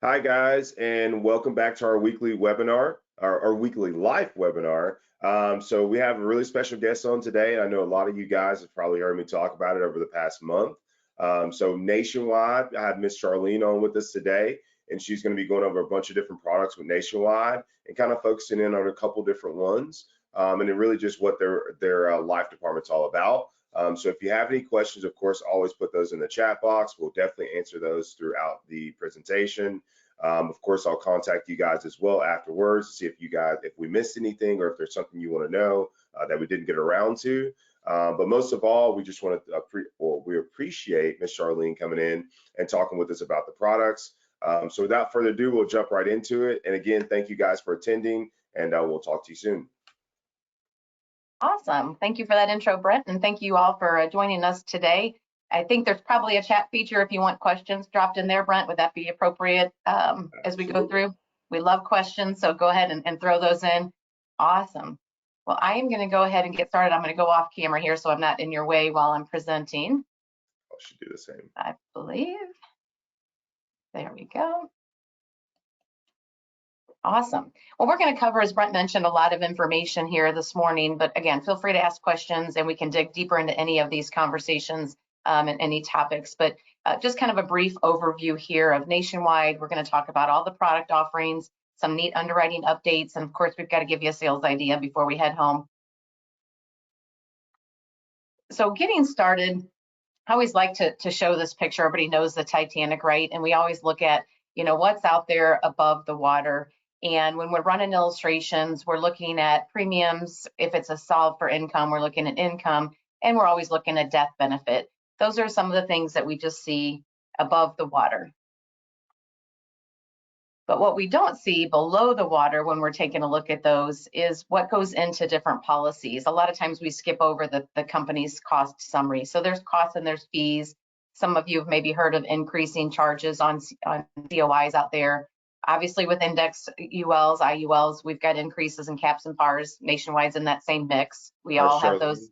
Hi, guys, and welcome back to our weekly webinar, our weekly live webinar. So we have a really special guest on today, and I know a lot of you guys have probably heard me talk about it over the past month. So Nationwide, I have Miss Charlene on with us today, and she's going to be going over a bunch of different products with Nationwide and kind of focusing in on a couple different ones, and then really just what their life department's all about. So if you have any questions, of course, always put those in the chat box. We'll definitely answer those throughout the presentation. Of course, I'll contact you guys as well afterwards to see if we missed anything or if there's something you want to know that we didn't get around to. But most of all, we just want to we appreciate Miss Charlene coming in and talking with us about the products. So without further ado, we'll jump right into it. And again, thank you guys for attending, and we'll talk to you soon. Awesome. Thank you for that intro, Brent, and thank you all for joining us today. I think there's probably a chat feature if you want questions dropped in there, Brent. Would that be appropriate as we go through? We love questions, so go ahead and throw those in. Awesome. Well, I am going to go ahead and get started. I'm going to go off camera here so I'm not in your way while I'm presenting. I should do the same. I believe. There we go. Awesome. Well, we're going to cover, as Brent mentioned, a lot of information here this morning, but again, feel free to ask questions and we can dig deeper into any of these conversations and any topics. But just kind of a brief overview here of Nationwide. We're going to talk about all the product offerings, some neat underwriting updates, and of course, we've got to give you a sales idea before we head home. So getting started, I always like to show this picture. Everybody knows the Titanic, right? And we always look at, what's out there above the water. And when we're running illustrations, we're looking at premiums. If it's a solve for income, we're looking at income, and we're always looking at death benefit. Those are some of the things that we just see above the water. But what we don't see below the water when we're taking a look at those is what goes into different policies. A lot of times we skip over the company's cost summary. So there's costs and there's fees. Some of you have maybe heard of increasing charges on COIs out there. Obviously with index ULs, IULs, we've got increases in caps and pars. Nationwide's in that same mix. We all have those.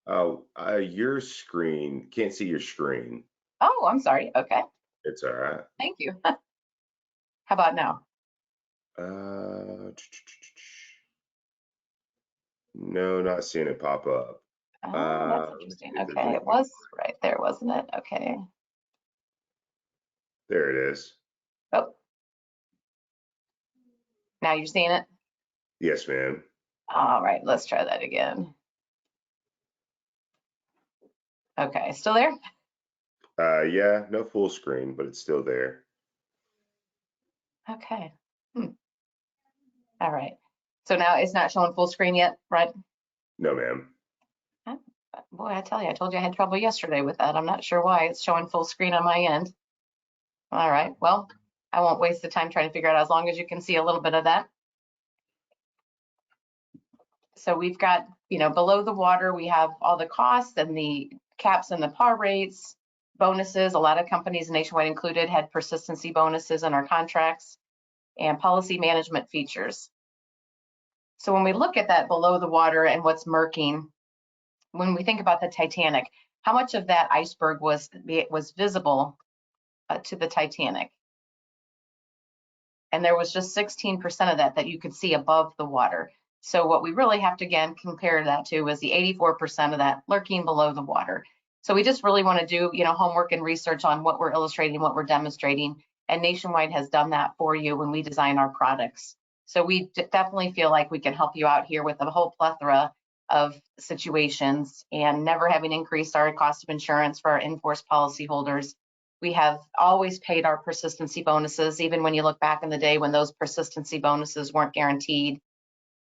Your screen, can't see your screen. Oh, I'm sorry. Okay. It's all right. Thank you. How about now? No, not seeing it pop up. Oh, that's interesting. Okay, it was right there, wasn't it? Okay. There it is. Oh. Now you're seeing it? Yes, ma'am. All right, let's try that again. Okay, still there? Yeah, no full screen, but it's still there. Okay. All right. So now it's not showing full screen yet, right? No, ma'am. Boy, I tell you, I told you I had trouble yesterday with that. I'm not sure why it's showing full screen on my end. All right, well, I won't waste the time trying to figure out, as long as you can see a little bit of that. So we've got, below the water, we have all the costs and the caps and the par rates, bonuses. A lot of companies, Nationwide included, had persistency bonuses in our contracts, and policy management features. So when we look at that below the water and what's murking, when we think about the Titanic, how much of that iceberg was visible to the Titanic? And there was just 16% of that you could see above the water. So what we really have to, again, compare that to is the 84% of that lurking below the water. So we just really want to do, homework and research on what we're illustrating, what we're demonstrating, and Nationwide has done that for you when we design our products. So we definitely feel like we can help you out here with a whole plethora of situations, and never having increased our cost of insurance for our in-force policyholders. We have always paid our persistency bonuses, even when you look back in the day when those persistency bonuses weren't guaranteed.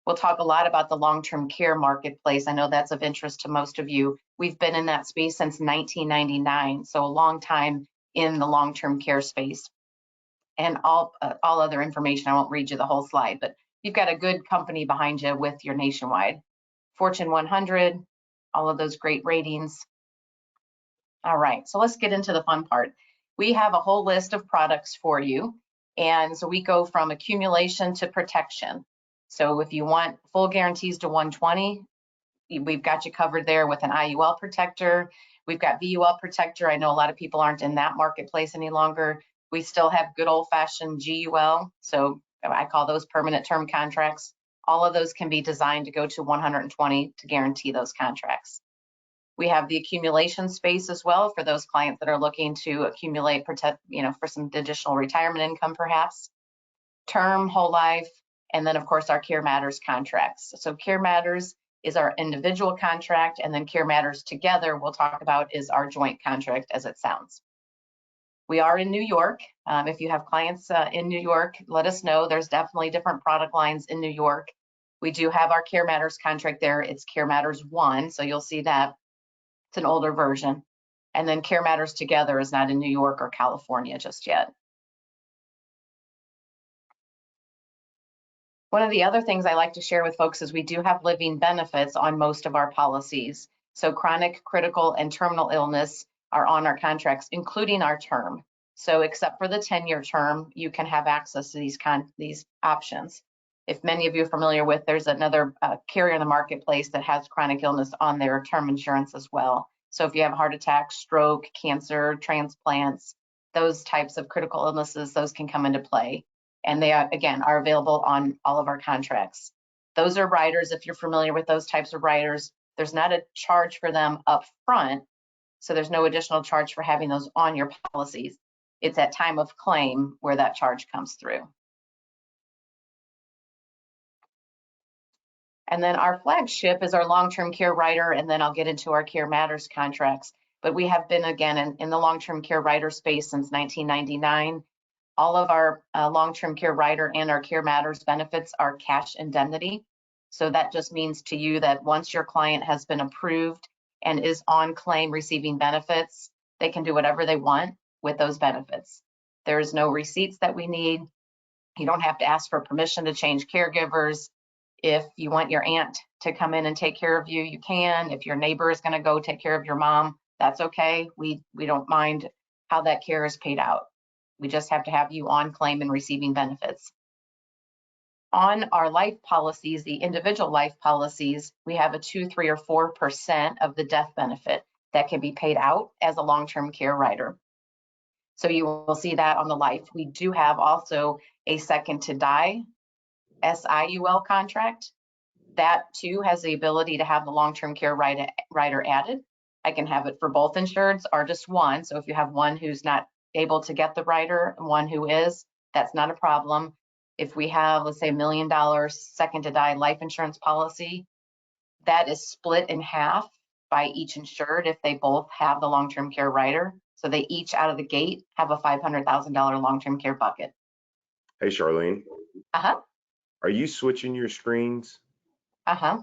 We'll talk a lot about the long-term care marketplace. I know that's of interest to most of you. We've been in that space since 1999, so a long time in the long-term care space. And all other information, I won't read you the whole slide, but you've got a good company behind you with your Nationwide. Fortune 100, all of those great ratings. All right, so let's get into the fun part. We have a whole list of products for you. And so we go from accumulation to protection. So if you want full guarantees to 120, we've got you covered there with an IUL protector. We've got VUL protector. I know a lot of people aren't in that marketplace any longer. We still have good old-fashioned GUL, so I call those permanent term contracts. All of those can be designed to go to 120 to guarantee those contracts. We have the accumulation space as well for those clients that are looking to accumulate, protect, for some additional retirement income perhaps. Term, whole life, and then of course our CareMatters contracts. So CareMatters is our individual contract, and then CareMatters together we'll talk about is our joint contract as it sounds. We are in New York. If you have clients in New York, let us know. There's definitely different product lines in New York. We do have our CareMatters contract there. It's CareMatters 1, so you'll see that. It's an older version. And then CareMatters Together is not in New York or California just yet. One of the other things I like to share with folks is we do have living benefits on most of our policies. So chronic, critical, and terminal illness are on our contracts, including our term. So except for the 10-year term, you can have access to these options. If many of you are familiar with, there's another carrier in the marketplace that has chronic illness on their term insurance as well. So if you have heart attack, stroke, cancer, transplants, those types of critical illnesses, those can come into play. And they, again, are available on all of our contracts. Those are riders. If you're familiar with those types of riders, there's not a charge for them up front. So there's no additional charge for having those on your policies. It's at time of claim where that charge comes through. And then our flagship is our long-term care rider, and then I'll get into our CareMatters contracts. But we have been, again, in the long-term care rider space since 1999. All of our long-term care rider and our CareMatters benefits are cash indemnity. So that just means to you that once your client has been approved and is on claim receiving benefits, they can do whatever they want with those benefits. There's no receipts that we need. You don't have to ask for permission to change caregivers. If you want your aunt to come in and take care of you, you can. If your neighbor is going to go take care of your mom, that's okay. We don't mind how that care is paid out. We just have to have you on claim and receiving benefits. On our life policies, the individual life policies, we have a 2, 3, or 4% of the death benefit that can be paid out as a long-term care rider. So you will see that on the life. We do have also a second to die SIUL contract. That too has the ability to have the long-term care rider added. I can have it for both insureds or just one. So if you have one who's not able to get the rider and one who is, that's not a problem. If we have, let's say, $1 million second to die life insurance policy, that is split in half by each insured if they both have the long-term care rider. So they each out of the gate have a $500,000 long-term care bucket. Hey, Charlene. Uh-huh. Are you switching your screens? Uh-huh.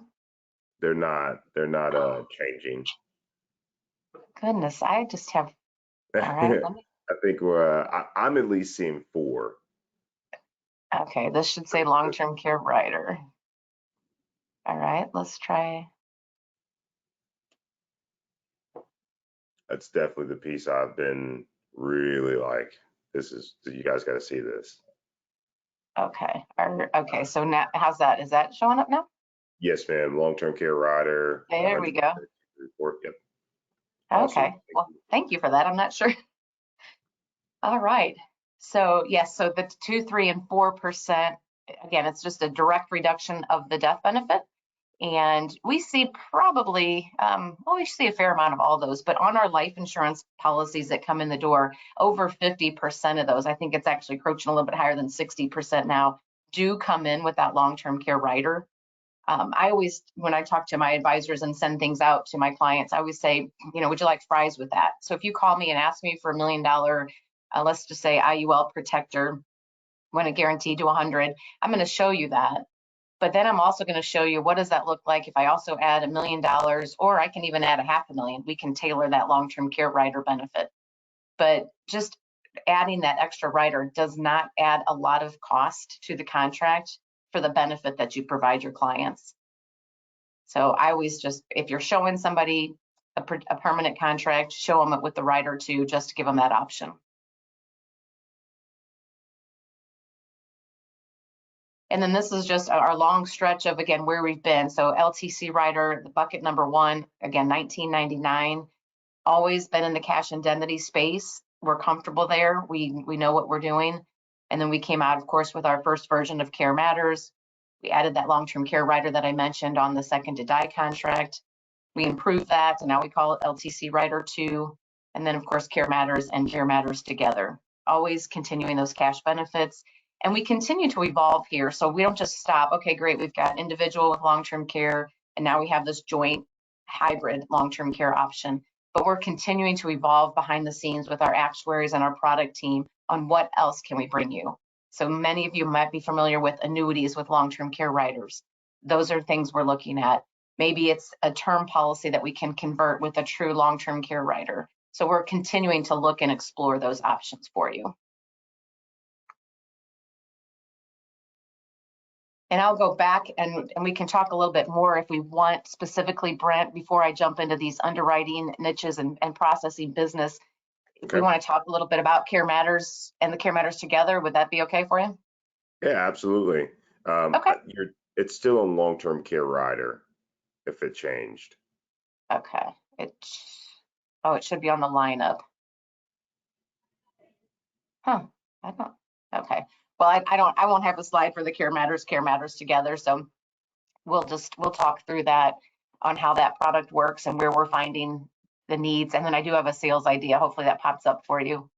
They're not changing. Goodness, I just have, all right. I think I'm at least seeing 4. Okay, this should say long-term care rider. All right, let's try. That's definitely the piece I've been really like. You guys got to see this. Okay, okay, so now, how's that? Is that showing up now? Yes, ma'am. Long-term care rider. There we go. Report. Yep. Okay, Awesome. well, thank you for that. I'm not sure. All right. So yes, so the 2, 3, and 4%, again, it's just a direct reduction of the death benefit. And we see probably, we see a fair amount of all those, but on our life insurance policies that come in the door, over 50% of those, I think it's actually approaching a little bit higher than 60% now, do come in with that long-term care rider. I always, when I talk to my advisors and send things out to my clients, I always say, would you like fries with that? So if you call me and ask me for $1 million, let's just say IUL protector, when it guaranteed to 100, I'm going to show you that. But then I'm also going to show you what does that look like if I also add $1 million, or I can even add $500,000. We can tailor that long-term care rider benefit. But just adding that extra rider does not add a lot of cost to the contract for the benefit that you provide your clients. So I always just, if you're showing somebody a permanent contract, show them it with the rider too, just to give them that option. And then this is just our long stretch of, again, where we've been. So LTC rider, the bucket number 1, again, 1999, always been in the cash indemnity space. we're comfortable there. We know what we're doing. And then we came out, of course, with our first version of CareMatters. We added that long-term care rider that I mentioned on the second to die contract. We improved that, and now we call it LTC Rider 2. And then, of course, CareMatters and CareMatters together, always continuing those cash benefits. And we continue to evolve here. So we don't just stop. Okay, great. We've got individual with long-term care, and now we have this joint hybrid long-term care option. But we're continuing to evolve behind the scenes with our actuaries and our product team on what else can we bring you. So many of you might be familiar with annuities with long-term care riders. Those are things we're looking at. Maybe it's a term policy that we can convert with a true long-term care rider. So we're continuing to look and explore those options for you. And I'll go back and we can talk a little bit more if we want, specifically, Brent, before I jump into these underwriting niches and processing business. If we want to talk a little bit about CareMatters and the CareMatters together, would that be okay for you? Yeah, absolutely. Okay. It's still a long-term care rider if it changed. Okay. It should be on the lineup. Huh. I don't. Okay. Well, I won't have a slide for the CareMatters together. So we'll talk through that on how that product works and where we're finding the needs. And then I do have a sales idea. Hopefully that pops up for you.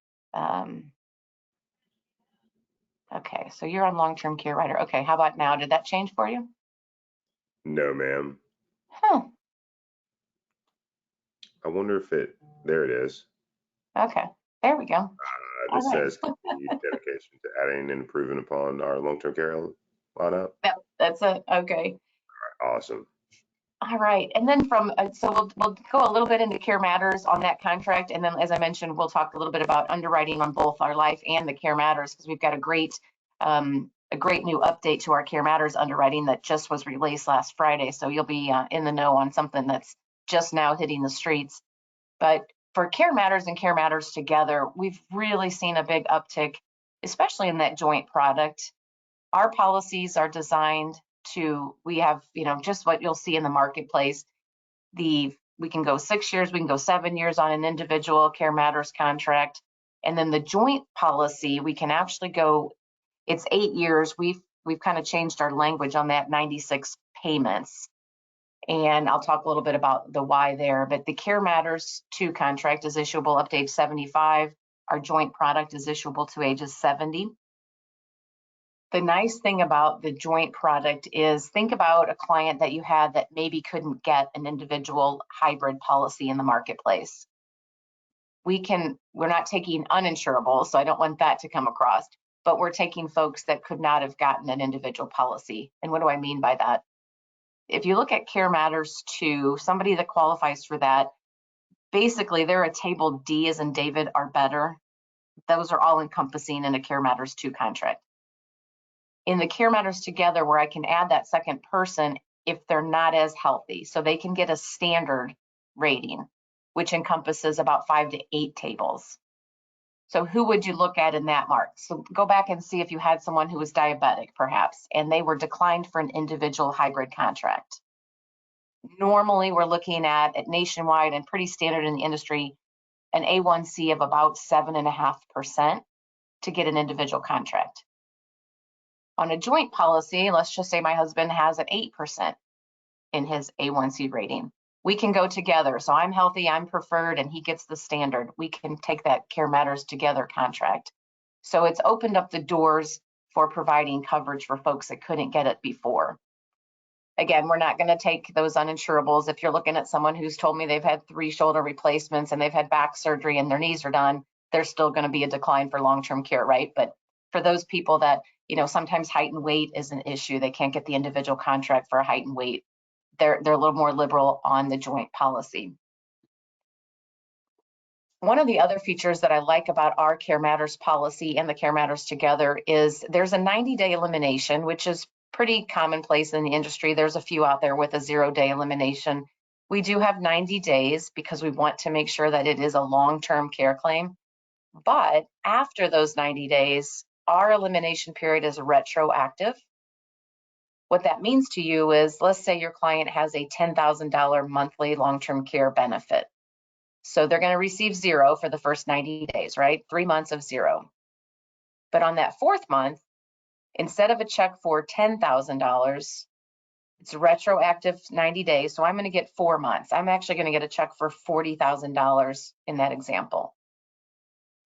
Okay, so you're on long-term care rider. Okay, how about now? Did that change for you? No, ma'am. Huh. I wonder if there it is. Okay, there we go. This says continued dedication to adding and improving upon our long-term care lineup. That's it. Okay. Awesome. All right, and then so we'll go a little bit into CareMatters on that contract, and then as I mentioned, we'll talk a little bit about underwriting on both our life and the CareMatters, because we've got a great new update to our CareMatters underwriting that just was released last Friday. So you'll be in the know on something that's just now hitting the streets. But for CareMatters and CareMatters together, we've really seen a big uptick, especially in that joint product. Our policies are designed we have, just what you'll see in the marketplace. We can go 6 years, we can go 7 years on an individual CareMatters contract. And then the joint policy, we can actually go, it's 8 years. We've kind of changed our language on that, 96 payments. And I'll talk a little bit about the why there. But the CareMatters 2 contract is issuable up to age 75. Our joint product is issuable to ages 70. The nice thing about the joint product is, think about a client that you had that maybe couldn't get an individual hybrid policy in the marketplace. We're not taking uninsurables, so I don't want that to come across, but we're taking folks that could not have gotten an individual policy. And what do I mean by that? If you look at CareMatters 2, somebody that qualifies for that, basically they're a table D as in David or better. Those are all encompassing in a CareMatters 2 contract. In the CareMatters together, where I can add that second person if they're not as healthy, so they can get a standard rating, which encompasses about 5 to 8 tables. So who would you look at in that mark? So go back and see if you had someone who was diabetic, perhaps, and they were declined for an individual hybrid contract. Normally, we're looking at nationwide and pretty standard in the industry, an A1C of about 7.5% to get an individual contract. On a joint policy, let's just say my husband has an 8% in his A1C rating. We can go together. So I'm healthy, I'm preferred, and he gets the standard. We can take that CareMatters together contract. So it's opened up the doors for providing coverage for folks that couldn't get it before. Again, we're not going to take those uninsurables. If you're looking at someone who's told me they've had 3 shoulder replacements and they've had back surgery and their knees are done, there's still going to be a decline for long-term care, right? But for those people that, sometimes height and weight is an issue, they can't get the individual contract for height and weight, they're a little more liberal on the joint policy. One of the other features that I like about our CareMatters policy and the CareMatters together is there's a 90-day elimination, which is pretty commonplace in the industry. There's a few out there with a 0-day elimination. We do have 90 days because we want to make sure that it is a long-term care claim. But after those 90 days, our elimination period is retroactive. What that means to you is, let's say your client has a $10,000 monthly long-term care benefit. So they're going to receive 0 for the first 90 days, right? 3 months of 0. But on that 4th month, instead of a check for $10,000, it's retroactive 90 days. So I'm going to get 4 months. I'm actually going to get a check for $40,000 in that example.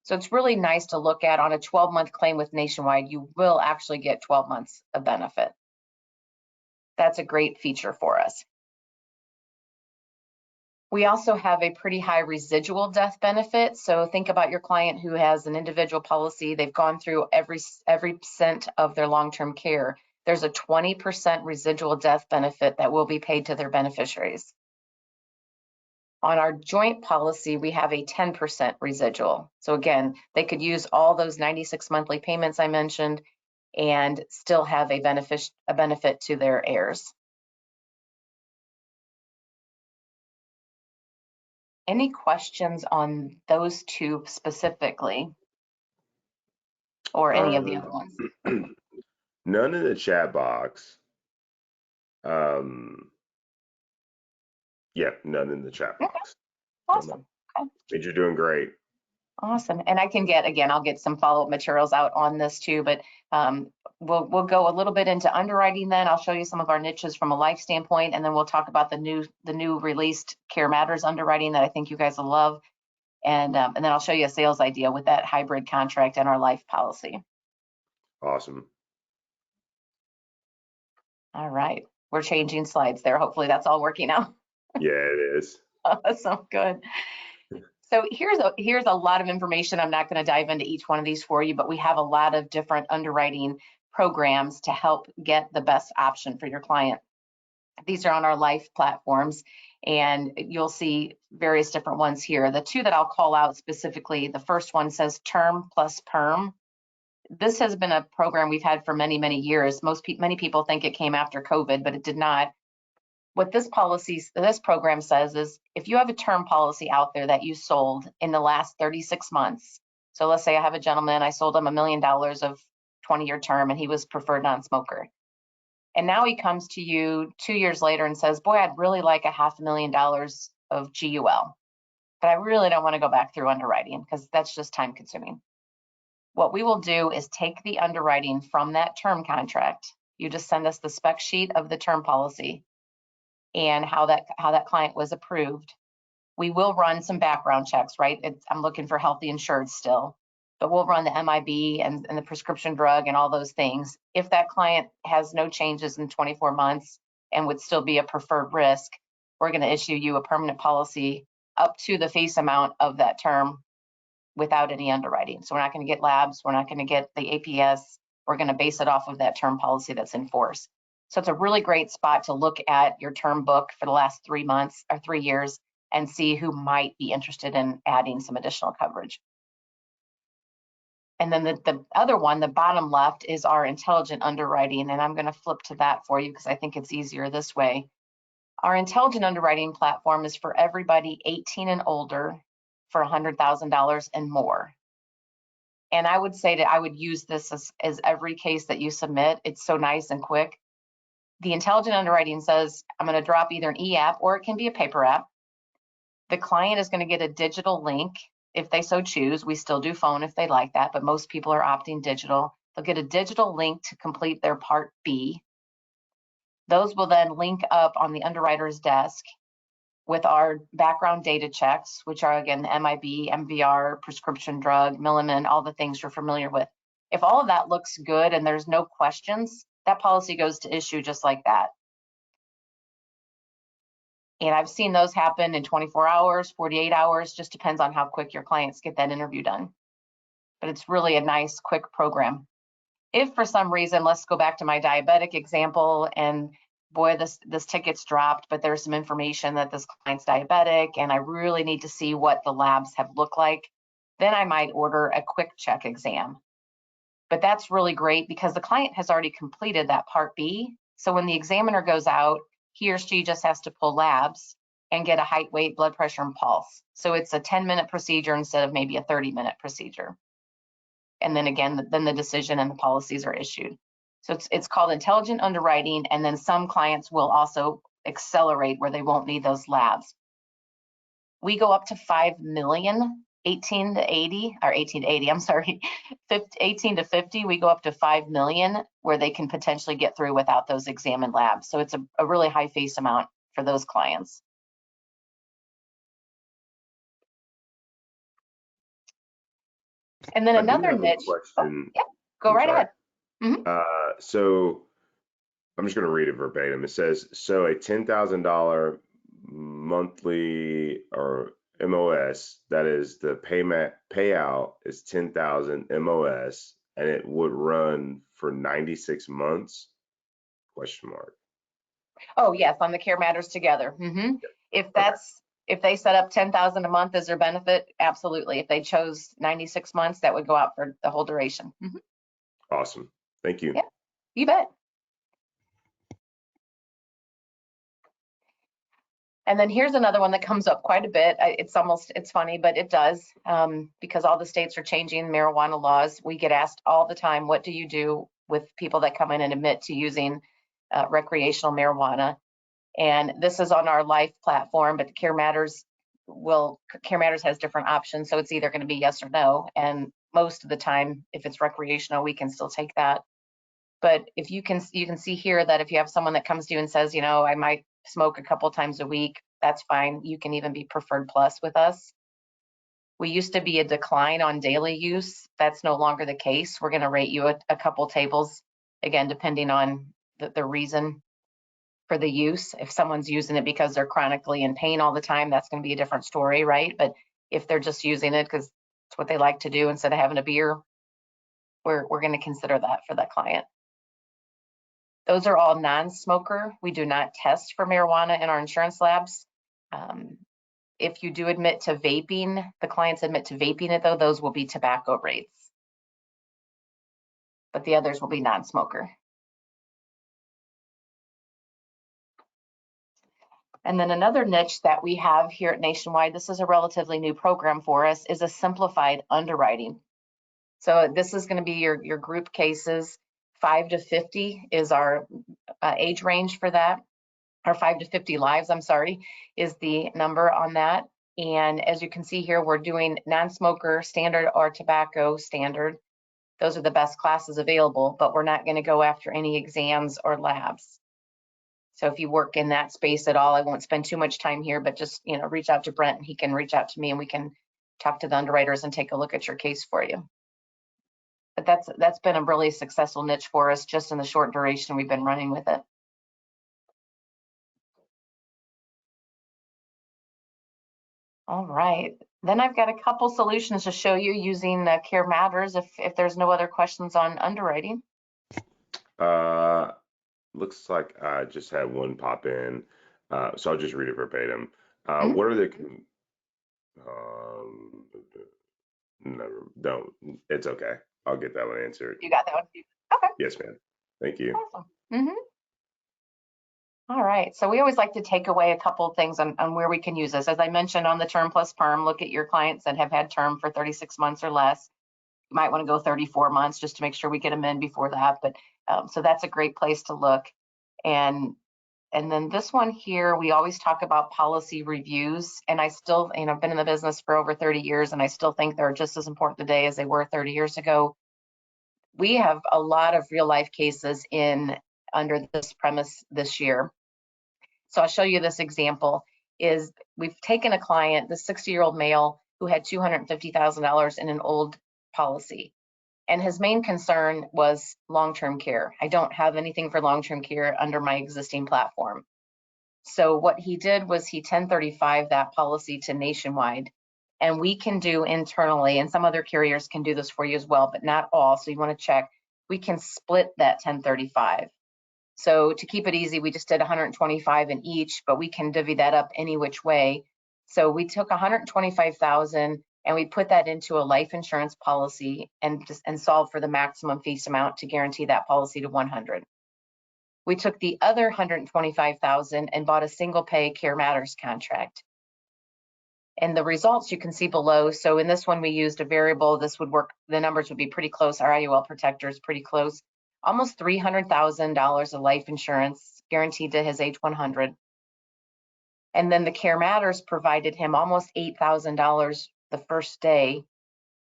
So it's really nice to look at. On a 12-month claim with Nationwide, you will actually get 12 months of benefit. That's a great feature for us. We also have a pretty high residual death benefit. So think about your client who has an individual policy. They've gone through every cent of their long-term care. There's a 20% residual death benefit that will be paid to their beneficiaries. On our joint policy, we have a 10% residual. So again, they could use all those 96 monthly payments I mentioned and still have a benefit to their heirs. Any questions on those two specifically, or any of the other ones? None in the chat box. Yeah, none in the chat box. Okay. Awesome. Okay. But you're doing great. Awesome. And I can get, again, I'll get some follow-up materials out on this too, but we'll go a little bit into underwriting then. I'll show you some of our niches from a life standpoint, and then we'll talk about the new released CareMatters underwriting that I think you guys will love. And then I'll show you a sales idea with that hybrid contract and our life policy. Awesome. All right. We're changing slides there. Hopefully that's all working out. Yeah, it is. Awesome. Good. So here's a lot of information. I'm not going to dive into each one of these for you, but we have a lot of different underwriting programs to help get the best option for your client. These are on our life platforms, and you'll see various different ones here. The two that I'll call out specifically, the first one says Term Plus Perm. This has been a program we've had for many, many years. Many people think it came after COVID, but it did not. What this program says is if you have a term policy out there that you sold in the last 36 months, so let's say I have a gentleman, I sold him $1 million of 20-year term and he was preferred non-smoker. And now he comes to you 2 years later and says, boy, I'd really like $500,000 of GUL, but I really don't want to go back through underwriting because that's just time consuming. What we will do is take the underwriting from that term contract. You just send us the spec sheet of the term policy and how that client was approved. We will run some background checks, right? I'm looking for healthy insured still, but we'll run the MIB and the prescription drug and all those things. If that client has no changes in 24 months and would still be a preferred risk, we're going to issue you a permanent policy up to the face amount of that term without any underwriting. So we're not going to get labs, we're not going to get the APS, we're going to base it off of that term policy that's in force. So it's a really great spot to look at your term book for the last 3 months or 3 years and see who might be interested in adding some additional coverage. And then the other one, the bottom left, is our intelligent underwriting. And I'm going to flip to that for you because I think it's easier this way. Our intelligent underwriting platform is for everybody 18 and older for $100,000 and more. And I would say that I would use this as every case that you submit. It's so nice and quick. The intelligent underwriting says, I'm going to drop either an e-app or it can be a paper app. The client is going to get a digital link if they so choose. We still do phone if they like that, but most people are opting digital. They'll get a digital link to complete their Part B. Those will then link up on the underwriter's desk with our background data checks, which are, again, the MIB, MVR, prescription drug, Milliman, all the things you're familiar with. If all of that looks good and there's no questions, that policy goes to issue just like that. And I've seen those happen in 24 hours, 48 hours, just depends on how quick your clients get that interview done. But it's really a nice, quick program. If for some reason, let's go back to my diabetic example, and boy, this ticket's dropped, but there's some information that this client's diabetic, and I really need to see what the labs have looked like, then I might order a quick check exam. But that's really great because the client has already completed that Part B. So when the examiner goes out, he or she just has to pull labs and get a height, weight, blood pressure, and pulse. So it's a 10-minute procedure instead of maybe a 30-minute procedure. And then again, then the decision and the policies are issued. So it's called intelligent underwriting, and then some clients will also accelerate where they won't need those labs. we go up to 5 million, 18 to 80, or 18 to 80, I'm sorry, 18 to 50, we go up to 5 million where they can potentially get through without those examined labs. So it's a really high face amount for those clients. And then I do another have a niche. Oh, question. yeah, go I'm right sorry. ahead. Mhm. So I'm just going to read it verbatim. It says, so a $10,000 monthly or MOS, that is the payout is 10,000 MOS, and it would run for 96 months? Question mark. Oh, yes, on the CareMatters Together. If Okay. if they set up 10,000 a month as their benefit, absolutely. If they chose 96 months, that would go out for the whole duration. Awesome. Thank you. Yeah, you bet. And then here's another one that comes up quite a bit. It's funny, but it does, because all the states are changing marijuana laws. We get asked all the time, what do you do with people that come in and admit to using recreational marijuana? And this is on our life platform, but CareMatters has different options. So it's either going to be yes or no. And most of the time, if it's recreational, we can still take that. But if you can see here that if you have someone that comes to you and says, I might smoke a couple times a week, that's fine. You can even be preferred plus with us. We used to be a decline on daily use. That's no longer the case. We're going to rate you a couple tables, again, depending on the reason for the use. If someone's using it because they're chronically in pain all the time, that's going to be a different story, right? But if they're just using it because it's what they like to do instead of having a beer, we're going to consider that for that client. Those are all non-smoker. We do not test for marijuana in our insurance labs. If you do admit to vaping, the clients admit to vaping it though, those will be tobacco rates. But the others will be non-smoker. And then another niche that we have here at Nationwide, this is a relatively new program for us, is a simplified underwriting. So this is going to be your group cases. 5 to 50 is our age range for that. Or 5 to 50 lives, I'm sorry, is the number on that. And as you can see here, we're doing non-smoker, standard, or tobacco standard. Those are the best classes available, but we're not going to go after any exams or labs. So if you work in that space at all, I won't spend too much time here, but just reach out to Brent and he can reach out to me and we can talk to the underwriters and take a look at your case for you. But that's been a really successful niche for us just in the short duration we've been running with it. All right, then I've got a couple solutions to show you using CareMatters if there's no other questions on underwriting. Looks like I just had one pop in, so I'll just read it verbatim. Mhm. What are the um, never, don't, it's okay. I'll get that one answered. You got that one? Okay. Yes, ma'am. Thank you. Awesome. All right, so we always like to take away a couple of things on where we can use this. As I mentioned on the term plus perm, look at your clients that have had term for 36 months or less. You might want to go 34 months just to make sure we get them in before that. But so that's a great place to look. And then this one here, we always talk about policy reviews. And I still, I've been in the business for over 30 years, and I still think they're just as important today as they were 30 years ago. We have a lot of real life cases under this premise this year. So I'll show you this example. We've taken a client, the 60-year-old male who had $250,000 in an old policy. And his main concern was long-term care. I don't have anything for long-term care under my existing platform. So what he did was he 1035 that policy to Nationwide. And we can do internally, and some other carriers can do this for you as well, but not all. So you want to check, we can split that 1035. So to keep it easy, we just did 125 in each, but we can divvy that up any which way. So we took 125,000 and we put that into a life insurance policy and solved for the maximum face amount to guarantee that policy to 100. We took the other 125,000 and bought a single pay CareMatters contract. And the results you can see below. So in this one, we used a variable. This would work. The numbers would be pretty close. Our IUL protector is pretty close. Almost $300,000 of life insurance guaranteed to his age 100. And then the CareMatters provided him almost $8,000 the first day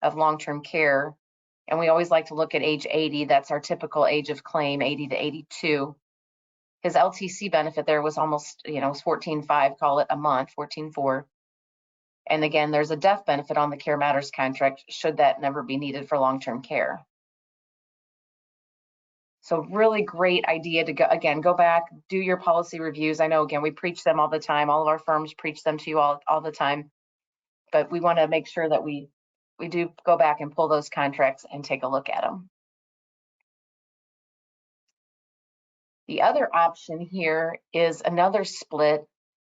of long-term care. And we always like to look at age 80. That's our typical age of claim, 80 to 82. His LTC benefit there was almost, was 14.5, call it a month, 14.4. And again, there's a death benefit on the CareMatters contract should that never be needed for long-term care. So really great idea to go back, do your policy reviews. I know, again, we preach them all the time. All of our firms preach them to you all the time, but we want to make sure that we do go back and pull those contracts and take a look at them. The other option here is another split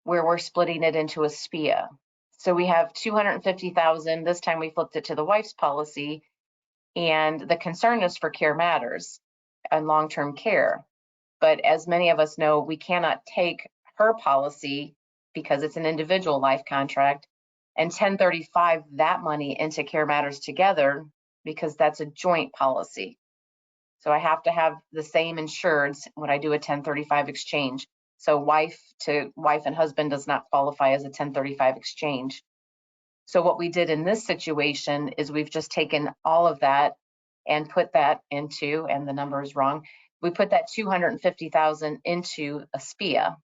where we're splitting it into a SPIA. So we have $250,000. This time we flipped it to the wife's policy, and the concern is for CareMatters and long-term care. But as many of us know, we cannot take her policy because it's an individual life contract and 1035 that money into CareMatters together because that's a joint policy. So I have to have the same insureds when I do a 1035 exchange. So wife to wife and husband does not qualify as a 1035 exchange. So what we did in this situation is we've just taken all of that and put that into, and the number is wrong, we put that 250,000 into a SPIA.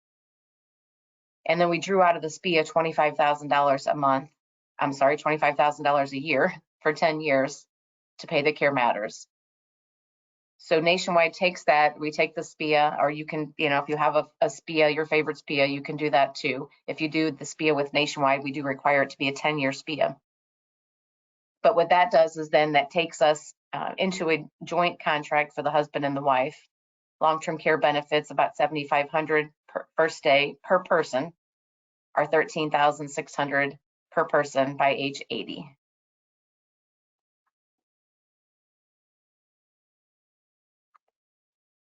And then we drew out of the SPIA $25,000 a month. I'm sorry, $25,000 a year for 10 years to pay the CareMatters. So Nationwide takes that, we take the SPIA, or you can, if you have a SPIA, your favorite SPIA, you can do that too. If you do the SPIA with Nationwide, we do require it to be a 10-year SPIA. But what that does is then that takes us into a joint contract for the husband and the wife. Long-term care benefits about $7,500 per first day per person, or $13,600 per person by age 80.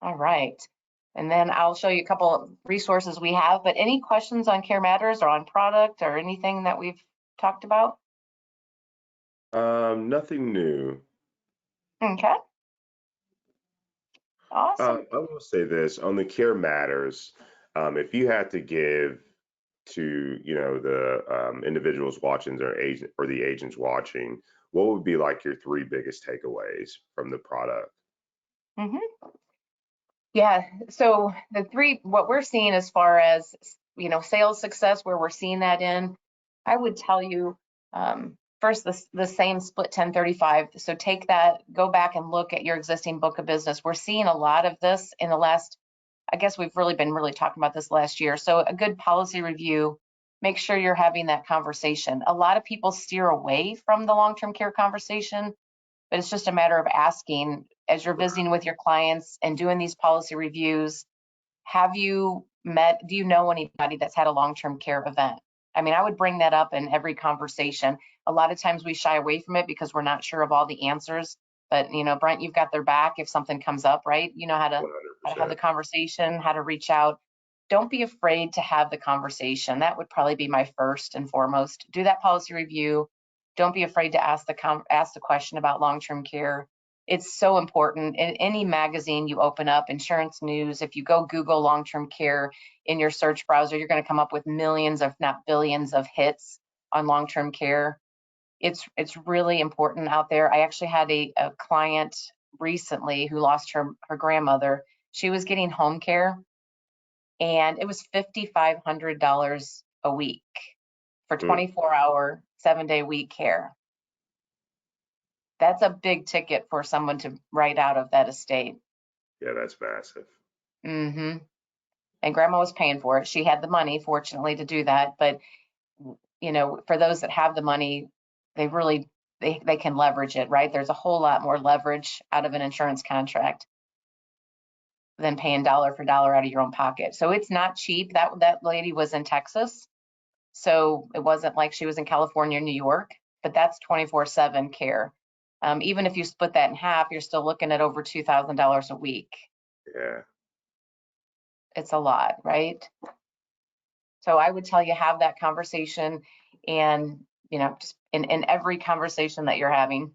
All right, and then I'll show you a couple of resources we have, but any questions on CareMatters or on product or anything that we've talked about? Nothing new. Okay. Awesome. I will say this on the CareMatters. If you had to give to the individuals watching or the agents watching, what would be like your three biggest takeaways from the product? Mm-hmm. Yeah, so what we're seeing as far as, sales success, where we're seeing that in, I would tell you, first, the same split 1035. So take that, go back and look at your existing book of business. We're seeing a lot of this in the last, I guess we've really been talking about this last year. So a good policy review, make sure you're having that conversation. A lot of people steer away from the long-term care conversation, but it's just a matter of asking as you're visiting with your clients and doing these policy reviews, do you know anybody that's had a long-term care event? I mean, I would bring that up in every conversation. A lot of times we shy away from it because we're not sure of all the answers, but Brent, you've got their back if something comes up, right? You know how to have the conversation, how to reach out. Don't be afraid to have the conversation. That would probably be my first and foremost. Do that policy review. Don't be afraid to ask the question about long-term care. It's so important. In any magazine you open up, insurance news, if you go Google long-term care in your search browser, you're going to come up with millions, if not billions, of hits on long-term care. It's really important out there. I actually had a client recently who lost her grandmother. She was getting home care, and it was $5,500 a week for 24-hour, 7-day week care. That's a big ticket for someone to write out of that estate. Yeah, that's massive. Mm-hmm. And grandma was paying for it. She had the money, fortunately, to do that. But, for those that have the money, they really, they can leverage it, right? There's a whole lot more leverage out of an insurance contract than paying dollar for dollar out of your own pocket. So it's not cheap. That lady was in Texas, so it wasn't like she was in California or New York, but that's 24/7 care. Even if you split that in half, you're still looking at over $2,000 a week. Yeah. It's a lot, right? So I would tell you, have that conversation, and just in every conversation that you're having,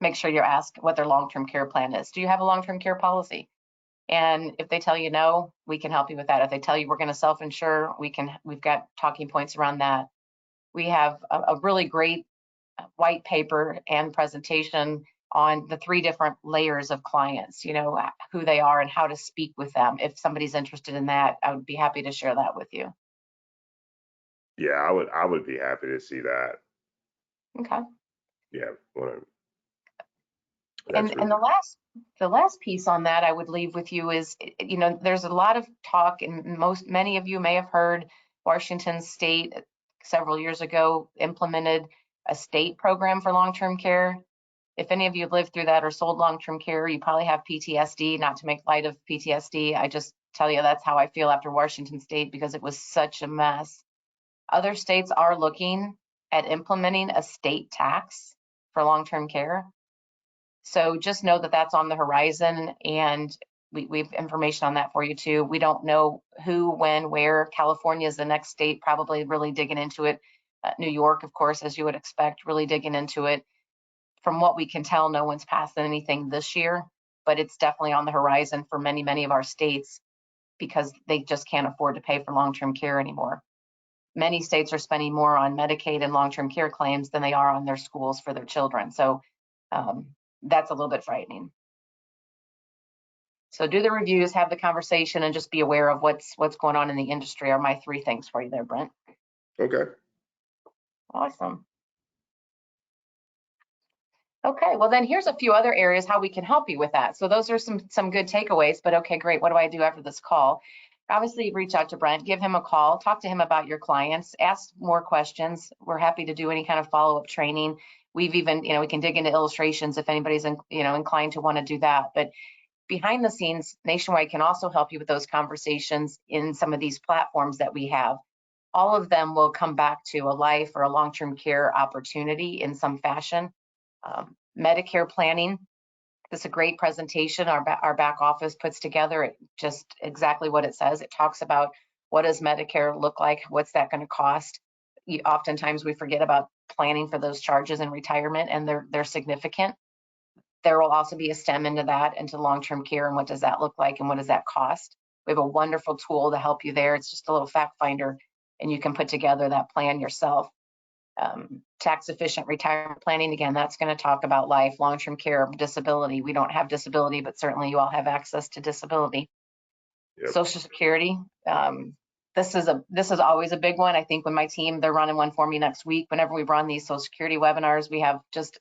make sure you ask what their long-term care plan is. Do you have a long-term care policy? And if they tell you no, we can help you with that. If they tell you we're going to self-insure, we've got talking points around that. We have a really great white paper and presentation on the 3 different layers of clients, who they are and how to speak with them. If somebody's interested in that, I would be happy to share that with you. Yeah, I would be happy to see that. Okay. Yeah, that's And really the last piece on that I would leave with you is, there's a lot of talk, and many of you may have heard Washington State several years ago implemented a state program for long-term care. If any of you have lived through that or sold long-term care, you probably have PTSD. Not to make light of PTSD, I just tell you that's how I feel after Washington State, because it was such a mess. Other states are looking at implementing a state tax for long-term care. So just know that that's on the horizon, and we've information on that for you too. We don't know who, when, where. California is the next state, probably really digging into it. New York, of course, as you would expect, really digging into it. From what we can tell, no one's passed anything this year, but it's definitely on the horizon for many, many of our states, because they just can't afford to pay for long-term care anymore. Many states are spending more on Medicaid and long-term care claims than they are on their schools for their children. So that's a little bit frightening. So do the reviews, have the conversation, and just be aware of what's going on in the industry are my 3 things for you there, Brent. okay. Awesome. Okay, well then here's a few other areas how we can help you with that. So those are some good takeaways, but okay, great. What do I do after this call? Obviously, reach out to Brent, give him a call, talk to him about your clients, ask more questions. We're happy to do any kind of follow-up training. We've even, we can dig into illustrations if anybody's, inclined to want to do that. But behind the scenes, Nationwide can also help you with those conversations in some of these platforms that we have. All of them will come back to a life or a long-term care opportunity in some fashion. Medicare planning, this is a great presentation our back office puts together. Just exactly what it says. It talks about what does Medicare look like, what's that going to cost. Oftentimes we forget about planning for those charges in retirement, and they're significant. There will also be a stem into that, into long-term care, and what does that look like and what does that cost. We have a wonderful tool to help you there. It's just a little fact finder, and you can put together that plan yourself. Tax efficient retirement planning, again, that's going to talk about life, long-term care, disability. We don't have disability, but certainly you all have access to disability. Yep. Social Security, this is always a big one. I think when my team, they're running one for me next week. Whenever we run these Social Security webinars, we have just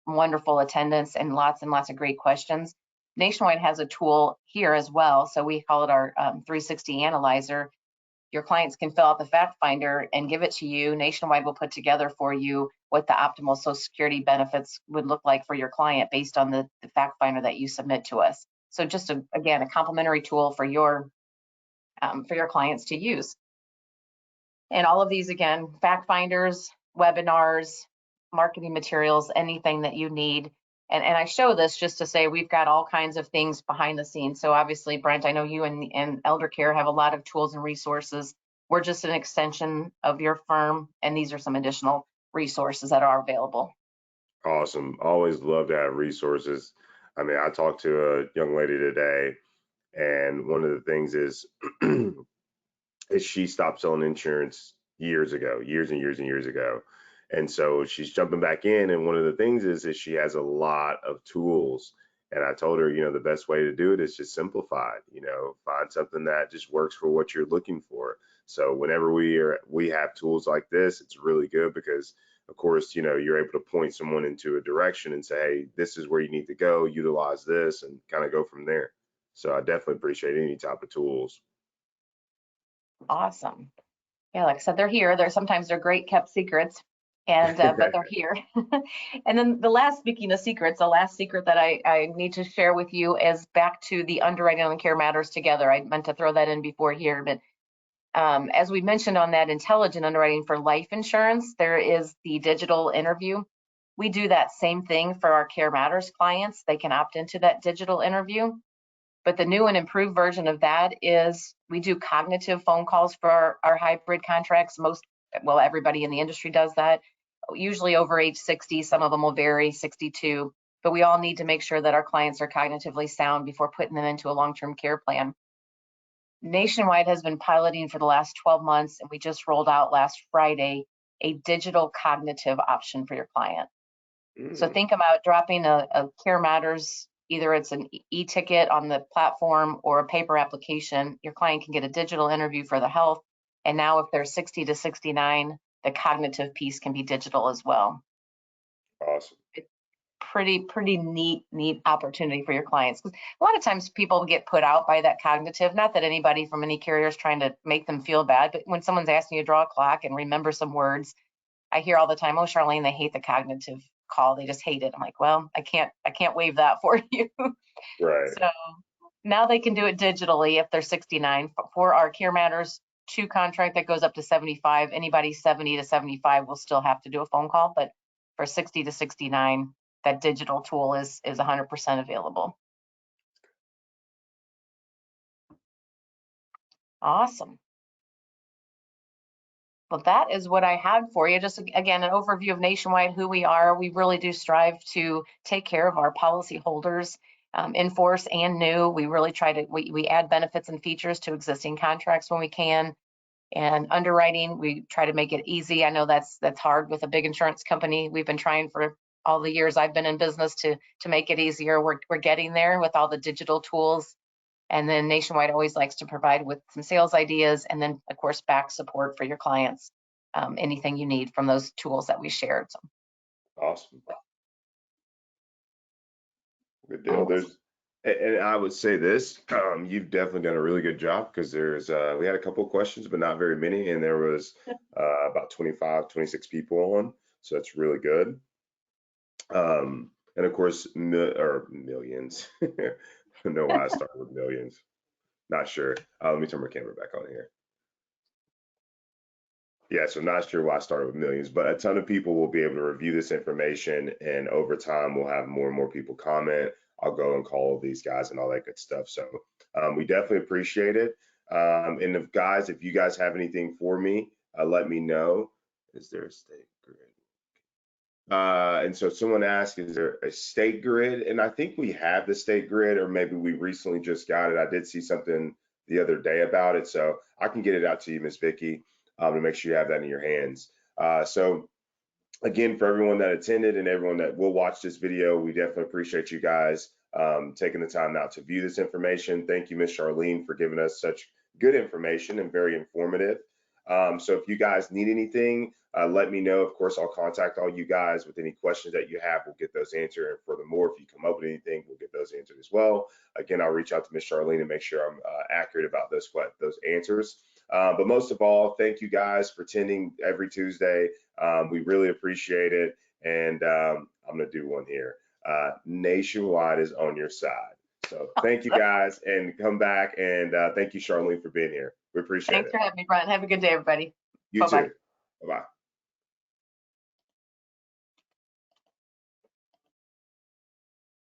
wonderful attendance and lots of great questions. Nationwide has a tool here as well, so we call it our 360 analyzer. Your clients can fill out the fact finder and give it to you. Nationwide will put together for you what the optimal Social Security benefits would look like for your client based on the fact finder that you submit to us. So just again, a complimentary tool for your clients to use. And all of these, again, fact finders, webinars, marketing materials, anything that you need. And I show this just to say we've got all kinds of things behind the scenes. So obviously, Brent, I know you and Eldercare have a lot of tools and resources. We're just an extension of your firm, and these are some additional resources that are available. Awesome. Always love to have resources. I mean, I talked to a young lady today, and one of the things is she stopped selling insurance years ago, years and years and years ago. And so she's jumping back in. And one of the things is she has a lot of tools. And I told her, the best way to do it is just simplify it, find something that just works for what you're looking for. So whenever we have tools like this, it's really good because of course, you're able to point someone into a direction and say, hey, this is where you need to go, utilize this, and kind of go from there. So I definitely appreciate any type of tools. Awesome. Yeah, like I said, they're here. Sometimes they're great kept secrets, and but they're here. And then speaking of secrets, the last secret that I need to share with you is back to the underwriting and CareMatters together. I meant to throw that in before here, but as we mentioned on that intelligent underwriting for life insurance, there is the digital interview. We do that same thing for our CareMatters clients. They can opt into that digital interview. But the new and improved version of that is we do cognitive phone calls for our hybrid contracts. Everybody in the industry does that, usually over age 60. Some of them will vary, 62. but we all need to make sure that our clients are cognitively sound before putting them into a long-term care plan. Nationwide has been piloting for the last 12 months, and we just rolled out last Friday a digital cognitive option for your client. So think about dropping a CareMatters, either it's an e-ticket on the platform or a paper application. Your client can get a digital interview for the health. And now if they're 60 to 69, the cognitive piece can be digital as well. Awesome. Pretty neat opportunity for your clients. A lot of times people get put out by that cognitive, not that anybody from any carrier is trying to make them feel bad, but when someone's asking you to draw a clock and remember some words, I hear all the time, oh, Charlene, they hate the cognitive call. They just hate it. I'm like, well, I can't waive that for you. Right. So now they can do it digitally if they're 69. For our CareMatters 2 contract that goes up to 75, anybody 70 to 75 will still have to do a phone call, but for 60 to 69, that digital tool is 100% available. Awesome. Well, that is what I had for you. Just again, an overview of Nationwide, who we are. We really do strive to take care of our policyholders, in force and new. We really try to, we add benefits and features to existing contracts when we can. And underwriting, we try to make it easy. I know that's hard with a big insurance company. We've been trying for all the years I've been in business to make it easier. We're getting there with all the digital tools. And then Nationwide always likes to provide with some sales ideas, and then of course back support for your clients, anything you need from those tools that we shared. So. Awesome. Good deal. And I would say this, you've definitely done a really good job, because we had a couple of questions, but not very many. And there was about 25, 26 people on. So that's really good. And of course, millions. I don't know why I started with millions. Not sure. Let me turn my camera back on here. Yeah, so not sure why I started with millions, but a ton of people will be able to review this information, and over time we'll have more and more people comment. I'll go and call these guys and all that good stuff. So we definitely appreciate it. And guys, if you guys have anything for me, let me know. Is there a state grid? And so someone asked, is there a state grid? And I think we have the state grid, or maybe we recently just got it. I did see something the other day about it, so I can get it out to you, Miss Vicki, to make sure you have that in your hands. So again, for everyone that attended and everyone that will watch this video, we definitely appreciate you guys taking the time out to view this information. Thank you, Miss Charlene, for giving us such good information and very informative. So if you guys need anything, let me know. Of course, I'll contact all you guys with any questions that you have. We'll get those answered. And furthermore, if you come up with anything, we'll get those answered as well. Again, I'll reach out to Miss Charlene and make sure I'm accurate about those answers. But most of all, thank you guys for attending every Tuesday. We really appreciate it. And I'm going to do one here. Nationwide is on your side. So thank you guys, and come back, and thank you, Charlene, for being here. We appreciate it. Thanks for having me, Brian. Have a good day, everybody. You too. Bye-bye.